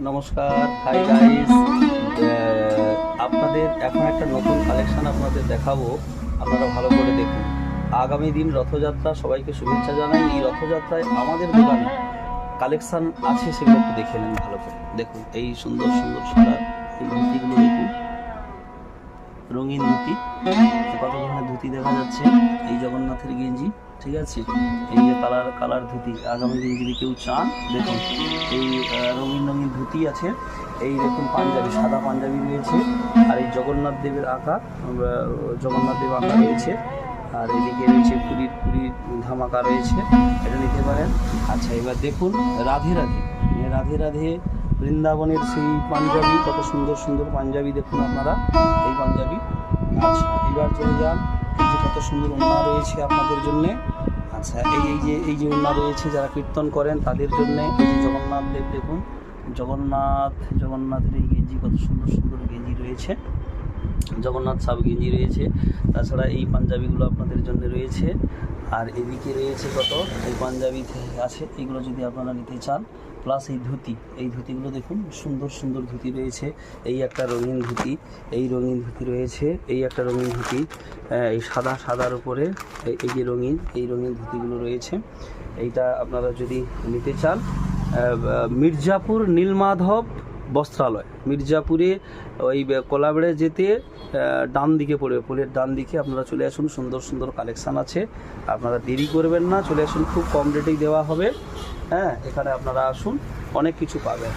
নমস্কার, hi guys. আপনাদের এখন একটা নতুন কালেকশন আপনাদের দেখাবো, আপনারা ভালো করে দেখুন। আগামী দিন রথযাত্রা, সবাইকে শুভেচ্ছা জানাই। এই রথযাত্রায় আমাদের দোকানে কালেকশন আছে, সেগুলো একটু দেখে নেন ভালো করে। দেখুন এই সুন্দর সুন্দর সাদা এই ধুতিগুলো দেখুন, রঙিন ধুতি, কত ধরনের ধুতি দেখা যাচ্ছে। এই জগন্নাথের গেঞ্জি, ঠিক আছে, এই যে কালার কালার ধুতি। আগামী দিন যদি কেউ চান, দেখুন এই রঙিন রঙিন ধুতি আছে। এই দেখুন পাঞ্জাবি, সাদা পাঞ্জাবি রয়েছে। আর এই জগন্নাথ দেবের আঁকা, জগন্নাথ দেব আঁকা রয়েছে। আর এদিকে রয়েছে পুরীর ধামাকা রয়েছে, এটা নিতে পারেন। আচ্ছা, এবার দেখুন রাধে রাধে, রাধে রাধে বৃন্দাবনের সেই পাঞ্জাবি, কত সুন্দর সুন্দর পাঞ্জাবি দেখুন আপনারা, এই পাঞ্জাবি। আচ্ছা, এবার চলে যান, এই যে কত সুন্দর ওড়না রয়েছে আপনাদের জন্যে। আচ্ছা, এই যে ওড়না রয়েছে যারা কীর্তন করেন তাদের জন্যে। এই যে জগন্নাথ দেব দেখুন, জগন্নাথের এই গেঞ্জি, কত সুন্দর সুন্দর গেঞ্জি রয়েছে, জগন্নাথ সাব গেঞ্জি রয়েছে। তাছাড়া এই পাঞ্জাবিগুলো আপনাদের জন্য রয়েছে। আর এদিকে রয়েছে কত এই পাঞ্জাবি আছে, এগুলো যদি আপনারা নিতে চান। প্লাস এই ধুতিগুলো দেখুন, সুন্দর সুন্দর ধুতি রয়েছে। এই একটা রঙিন ধুতি, এই রঙিন ধুতি রয়েছে। এই একটা রঙিন ধুতি, এই সাদার উপরে এই যে এই রঙিন ধুতিগুলো রয়েছে। এইটা আপনারা যদি নিতে চান, মির্জাপুর নীলমাধব বস্ত্রালয়, মির্জাপুরে ওই কোলাবেড়ে যেতে ডান দিকে পড়বে, পোলের ডান দিকে আপনারা চলে আসুন। সুন্দর সুন্দর কালেকশান আছে, আপনারা দেরি করবেন না, চলে আসুন। খুব কম রেটেই দেওয়া হবে। হ্যাঁ, এখানে আপনারা আসুন, অনেক কিছু পাবেন।